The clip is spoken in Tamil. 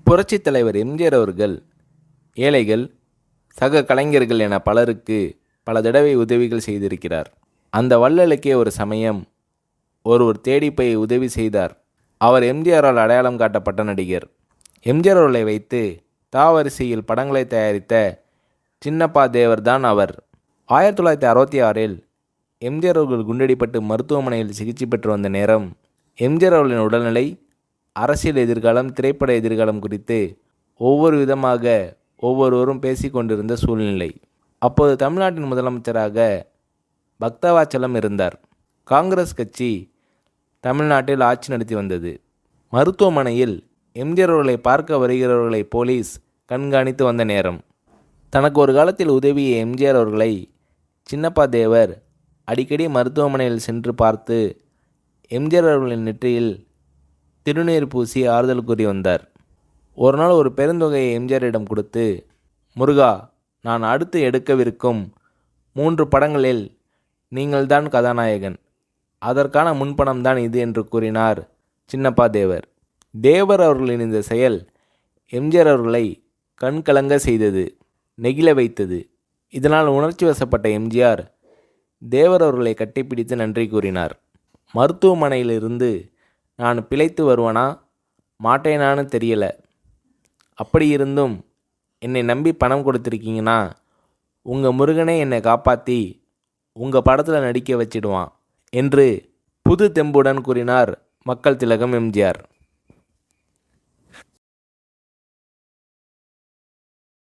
புரட்சித் தலைவர் எம்ஜிஆர் அவர்கள் ஏழைகள், சக கலைஞர்கள் என பலருக்கு பல தடவை உதவிகள் செய்திருக்கிறார். அந்த வள்ளலுக்கே ஒரு சமயம் ஒருவர் தேடி போய் உதவி செய்தார். அவர் எம்ஜிஆரால் அடையாளம் காட்டப்பட்ட நடிகர். எம்ஜிஆர் அவர்களை வைத்து தாவரிசையில் படங்களை தயாரித்த சின்னப்பா தேவர் தான் அவர். 1966இல் எம்ஜிஆர் அவர்கள் குண்டடிப்பட்டு மருத்துவமனையில் சிகிச்சை பெற்று வந்த நேரம் எம்ஜிஆர் அவர்களின் உடல்நிலை, அரசியல் எதிர்காலம், திரைப்பட எதிர்காலம் குறித்து ஒவ்வொரு விதமாக ஒவ்வொருவரும் பேசி கொண்டிருந்த சூழ்நிலை. அப்போது தமிழ்நாட்டின் முதலமைச்சராக பக்தவாச்சலம் இருந்தார். காங்கிரஸ் கட்சி தமிழ்நாட்டில் ஆட்சி நடத்தி வந்தது. மருத்துவமனையில் எம்ஜிஆர் அவர்களை பார்க்க வருகிறவர்களை போலீஸ் கண்காணித்து வந்த நேரம், தனக்கு ஒரு காலத்தில் உதவிய எம்ஜிஆர் அவர்களை சின்னப்பா தேவர் அடிக்கடி மருத்துவமனையில் சென்று பார்த்து எம்ஜிஆர் அவர்களின் நெற்றியில் திருநீர் பூசி ஆறுதல் கூறி வந்தார். ஒரு நாள் ஒரு பெருந்தொகையை எம்ஜிஆரிடம் கொடுத்து, முருகா, நான் அடுத்து எடுக்கவிருக்கும் 3 படங்களில் நீங்கள்தான் கதாநாயகன், அதற்கான முன்பணம்தான் இது என்று கூறினார் சின்னப்பா தேவர். தேவர் அவர்களின் இந்த செயல் எம்ஜிஆர் அவர்களை கண்கலங்க செய்தது, நெகிழ வைத்தது. இதனால் உணர்ச்சி வசப்பட்ட எம்ஜிஆர் தேவர் அவர்களை கட்டிப்பிடித்து நன்றி கூறினார். மருத்துவமனையிலிருந்து நான் பிழைத்து வருவனா மாட்டேனான்னு தெரியல, அப்படி இருந்தும் என்னை நம்பி பணம் கொடுத்துருக்கீங்கன்னா உங்கள் முருகனே என்னை காப்பாற்றி உங்கள் படத்தில் நடிக்க வச்சிடுவான் என்று புது தெம்புடன் கூறினார் மக்கள் திலகம் எம்ஜிஆர்.